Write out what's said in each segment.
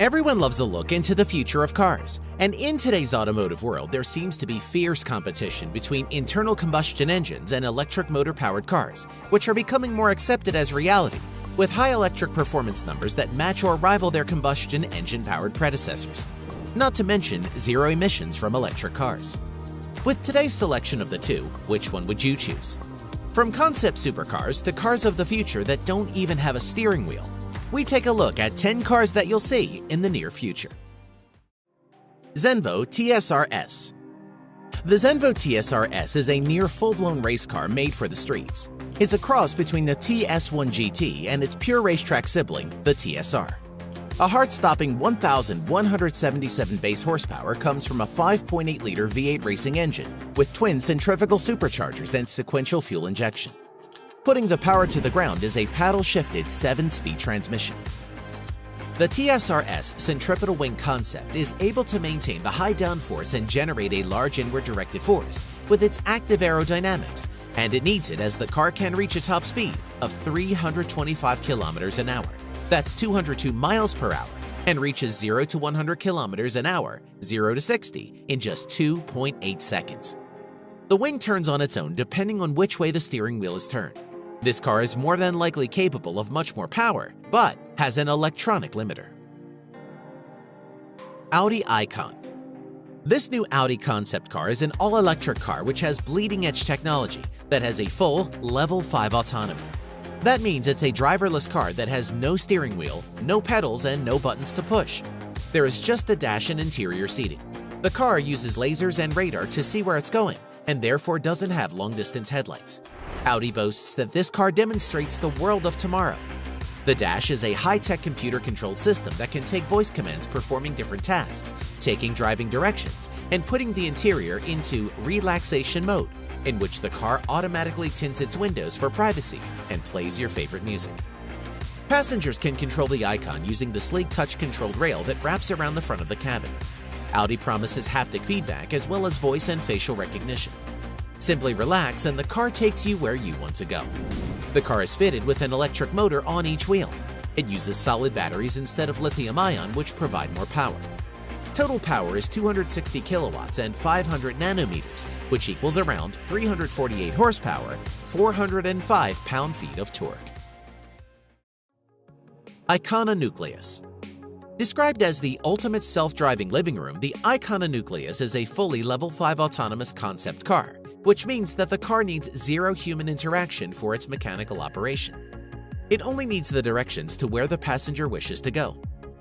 Everyone loves a look into the future of cars, and in today's automotive world, there seems to be fierce competition between internal combustion engines and electric motor-powered cars, which are becoming more accepted as reality, with high electric performance numbers that match or rival their combustion engine-powered predecessors. Not to mention zero emissions from electric cars. With today's selection of the two, which one would you choose? From concept supercars to cars of the future that don't even have a steering wheel, we take a look at 10 cars that you'll see in the near future. Zenvo TSR-S. The Zenvo TSR-S is a near full-blown race car made for the streets. It's a cross between the TS1 GT and its pure racetrack sibling, the TSR. A heart-stopping 1,177 base horsepower comes from a 5.8-liter V8 racing engine with twin centrifugal superchargers and sequential fuel injection. Putting the power to the ground is a paddle-shifted 7-speed transmission. The TSR-S centripetal wing concept is able to maintain the high downforce and generate a large inward-directed force with its active aerodynamics, and it needs it as the car can reach a top speed of 325 kilometers an hour. That's 202 miles per hour, and reaches 0 to 100 kilometers an hour, 0 to 60, in just 2.8 seconds. The wing turns on its own depending on which way the steering wheel is turned. This car is more than likely capable of much more power, but has an electronic limiter. Audi Icon. This new Audi concept car is an all-electric car which has bleeding-edge technology that has a full Level 5 autonomy. That means it's a driverless car that has no steering wheel, no pedals, and no buttons to push. There is just a dash and interior seating. The car uses lasers and radar to see where it's going, and therefore doesn't have long-distance headlights. Audi boasts that this car demonstrates the world of tomorrow. The dash is a high-tech computer-controlled system that can take voice commands performing different tasks, taking driving directions, and putting the interior into relaxation mode, in which the car automatically tints its windows for privacy and plays your favorite music. Passengers can control the Icon using the sleek touch-controlled rail that wraps around the front of the cabin. Audi promises haptic feedback as well as voice and facial recognition. Simply relax and the car takes you where you want to go. The car is fitted with an electric motor on each wheel. It uses solid batteries instead of lithium-ion, which provide more power. Total power is 260 kilowatts and 500 nanometers, which equals around 348 horsepower, 405 pound-feet of torque. Icona Nucleus. Described as the ultimate self-driving living room, the Icona Nucleus is a fully Level 5 autonomous concept car, which means that the car needs zero human interaction for its mechanical operation. It only needs the directions to where the passenger wishes to go.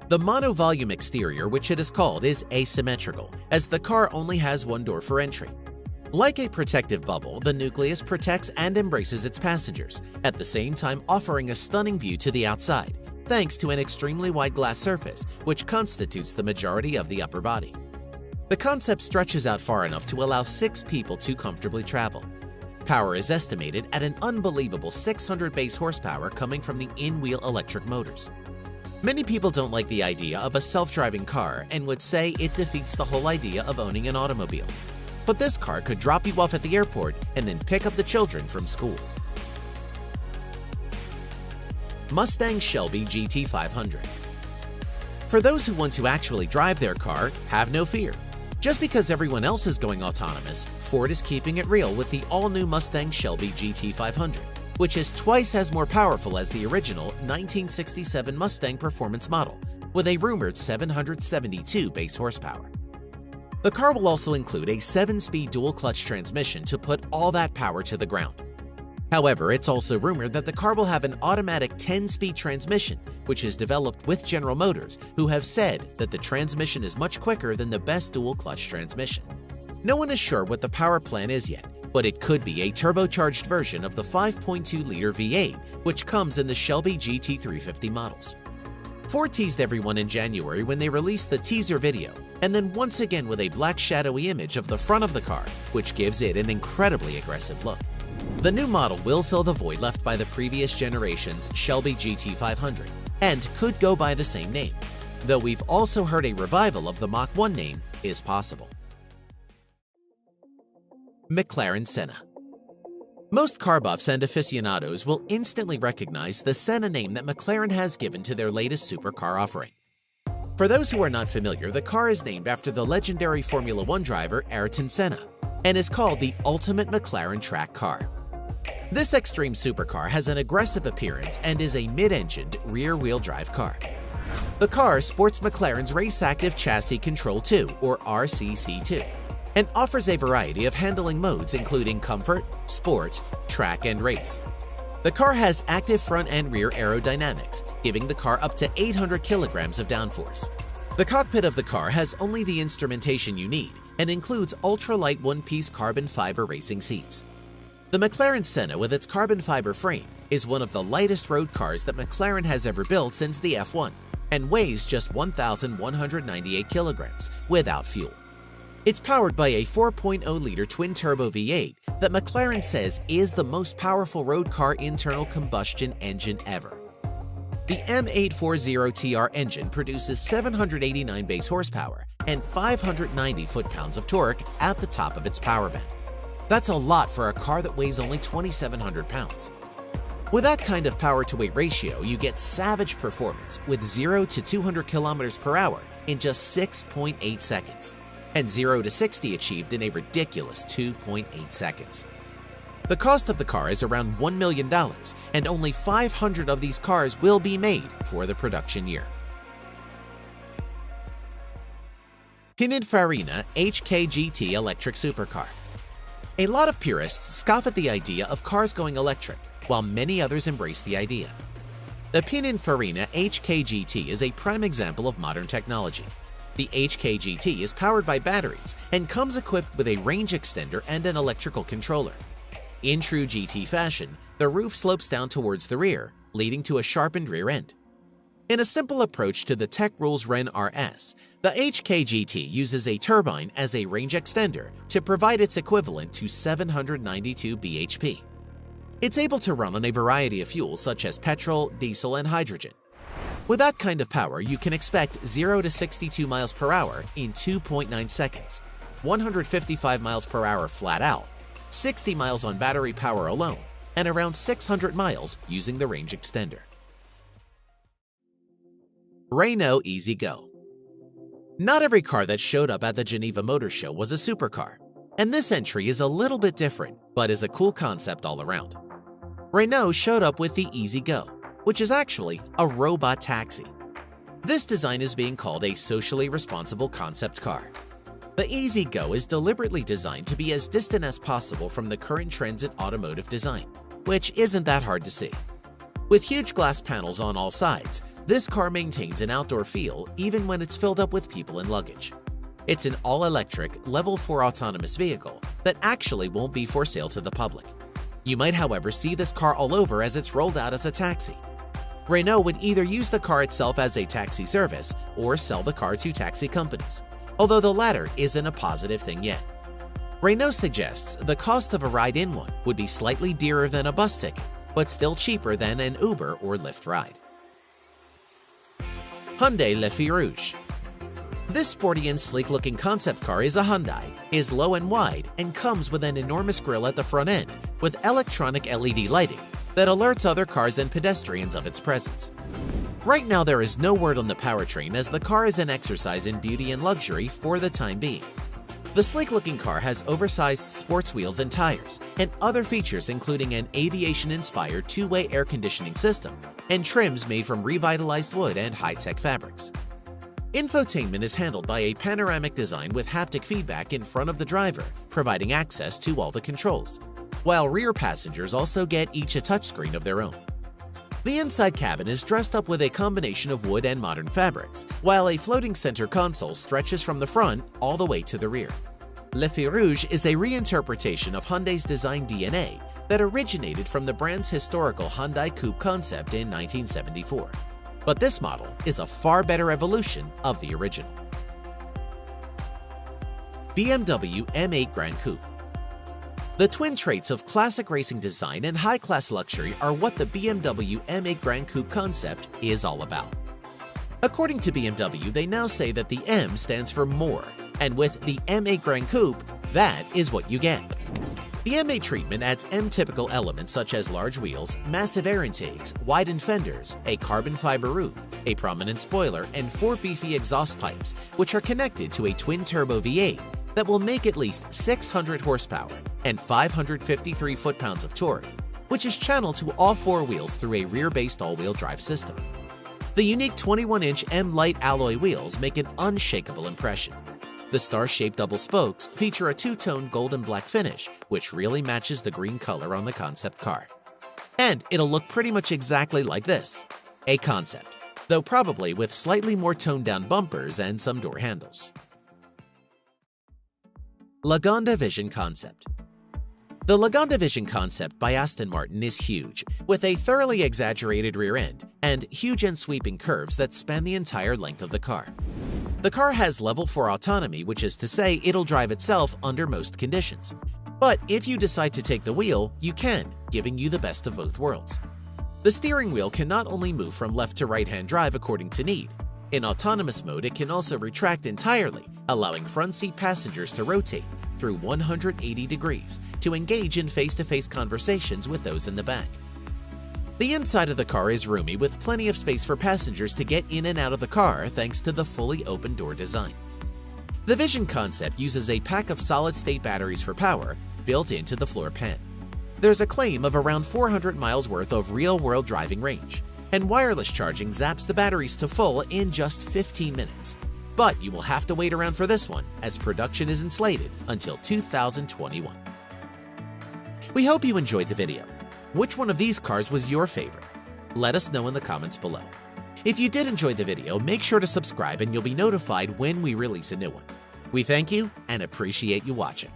The monovolume exterior, which it is called, is asymmetrical, as the car only has one door for entry. Like a protective bubble, the Nucleus protects and embraces its passengers, at the same time offering a stunning view to the outside, thanks to an extremely wide glass surface, which constitutes the majority of the upper body. The concept stretches out far enough to allow 6 people to comfortably travel. Power is estimated at an unbelievable 600 base horsepower coming from the in-wheel electric motors. Many people don't like the idea of a self-driving car and would say it defeats the whole idea of owning an automobile. But this car could drop you off at the airport and then pick up the children from school. Mustang Shelby GT500. For those who want to actually drive their car, have no fear. Just because everyone else is going autonomous, Ford is keeping it real with the all-new Mustang Shelby GT500, which is twice as more powerful as the original 1967 Mustang Performance model, with a rumored 772 base horsepower. The car will also include a 7-speed dual-clutch transmission to put all that power to the ground. However, it's also rumored that the car will have an automatic 10-speed transmission, which is developed with General Motors, who have said that the transmission is much quicker than the best dual-clutch transmission. No one is sure what the power plan is yet, but it could be a turbocharged version of the 5.2-liter V8, which comes in the Shelby GT350 models. Ford teased everyone in January when they released the teaser video, and then once again with a black shadowy image of the front of the car, which gives it an incredibly aggressive look. The new model will fill the void left by the previous generation's Shelby GT500 and could go by the same name, though we've also heard a revival of the Mach 1 name is possible. McLaren Senna. Most car buffs and aficionados will instantly recognize the Senna name that McLaren has given to their latest supercar offering. For those who are not familiar, the car is named after the legendary Formula One driver Ayrton Senna and is called the ultimate McLaren track car. This extreme supercar has an aggressive appearance and is a mid-engined, rear-wheel drive car. The car sports McLaren's Race Active Chassis Control 2, or RCC2, and offers a variety of handling modes including comfort, sport, track, and race. The car has active front and rear aerodynamics, giving the car up to 800 kilograms of downforce. The cockpit of the car has only the instrumentation you need and includes ultra-light one-piece carbon fiber racing seats. The McLaren Senna with its carbon fiber frame is one of the lightest road cars that McLaren has ever built since the F1 and weighs just 1,198 kilograms without fuel. It's powered by a 4.0-liter twin-turbo V8 that McLaren says is the most powerful road car internal combustion engine ever. The M840TR engine produces 789 base horsepower and 590 foot-pounds of torque at the top of its power band. That's a lot for a car that weighs only 2,700 pounds. With that kind of power-to-weight ratio, you get savage performance with 0 to 200 kilometers per hour in just 6.8 seconds, and 0 to 60 achieved in a ridiculous 2.8 seconds. The cost of the car is around $1 million, and only 500 of these cars will be made for the production year. Pininfarina HKGT Electric Supercar. A lot of purists scoff at the idea of cars going electric, while many others embrace the idea. The Pininfarina HKGT is a prime example of modern technology. The HKGT is powered by batteries and comes equipped with a range extender and an electrical controller. In true GT fashion, the roof slopes down towards the rear, leading to a sharpened rear end. In a simple approach to the Tech Rules Ren RS, the HKGT uses a turbine as a range extender to provide its equivalent to 792 bhp. It's able to run on a variety of fuels such as petrol, diesel, and hydrogen. With that kind of power, you can expect 0 to 62 miles per hour in 2.9 seconds, 155 miles per hour flat out, 60 miles on battery power alone, and around 600 miles using the range extender. Renault Easy Go. Not every car that showed up at the Geneva Motor Show was a supercar, and this entry is a little bit different, but is a cool concept all around. Renault showed up with the Easy Go, which is actually a robot taxi. This design is being called a socially responsible concept car. The Easy Go is deliberately designed to be as distant as possible from the current trends in automotive design, which isn't that hard to see. With huge glass panels on all sides, this car maintains an outdoor feel even when it's filled up with people and luggage. It's an all-electric, Level 4 autonomous vehicle that actually won't be for sale to the public. You might, however, see this car all over as it's rolled out as a taxi. Renault would either use the car itself as a taxi service or sell the car to taxi companies, although the latter isn't a positive thing yet. Renault suggests the cost of a ride in one would be slightly dearer than a bus ticket, but still cheaper than an Uber or Lyft ride. Hyundai Le Feu Rouge. This sporty and sleek-looking concept car is a Hyundai, is low and wide, and comes with an enormous grille at the front end with electronic LED lighting that alerts other cars and pedestrians of its presence. Right now there is no word on the powertrain as the car is an exercise in beauty and luxury for the time being. The sleek-looking car has oversized sports wheels and tires, and other features including an aviation-inspired two-way air conditioning system and trims made from revitalized wood and high-tech fabrics. Infotainment is handled by a panoramic design with haptic feedback in front of the driver, providing access to all the controls, while rear passengers also get each a touchscreen of their own. The inside cabin is dressed up with a combination of wood and modern fabrics, while a floating center console stretches from the front all the way to the rear. Le Feu Rouge is a reinterpretation of Hyundai's design DNA that originated from the brand's historical Hyundai Coupe concept in 1974. But this model is a far better evolution of the original. BMW M8 Gran Coupe. The twin traits of classic racing design and high-class luxury are what the BMW M8 Gran Coupe concept is all about. According to BMW, they now say that the M stands for more, and with the M8 Gran Coupe, that is what you get. The M8 treatment adds M-typical elements such as large wheels, massive air intakes, widened fenders, a carbon fiber roof, a prominent spoiler, and 4 beefy exhaust pipes, which are connected to a twin-turbo V8 that will make at least 600 horsepower and 553 foot-pounds of torque, which is channeled to all 4 wheels through a rear-based all-wheel drive system. The unique 21-inch M-Lite alloy wheels make an unshakable impression. The star-shaped double spokes feature a two-tone gold and black finish, which really matches the green color on the concept car. And it'll look pretty much exactly like this, a concept, though probably with slightly more toned-down bumpers and some door handles. Lagonda Vision Concept. The Lagonda Vision concept by Aston Martin is huge, with a thoroughly exaggerated rear end and huge and sweeping curves that span the entire length of the car. The car has level 4 autonomy, which is to say it'll drive itself under most conditions. But if you decide to take the wheel, you can, giving you the best of both worlds. The steering wheel can not only move from left to right-hand drive according to need. In autonomous mode, it can also retract entirely, allowing front seat passengers to rotate through 180 degrees to engage in face-to-face conversations with those in the back. The inside of the car is roomy with plenty of space for passengers to get in and out of the car thanks to the fully open door design. The Vision concept uses a pack of solid-state batteries for power built into the floor pan. There's a claim of around 400 miles worth of real-world driving range, and wireless charging zaps the batteries to full in just 15 minutes. But you will have to wait around for this one, as production isn't slated until 2021. We hope you enjoyed the video. Which one of these cars was your favorite? Let us know in the comments below. If you did enjoy the video, make sure to subscribe and you'll be notified when we release a new one. We thank you and appreciate you watching.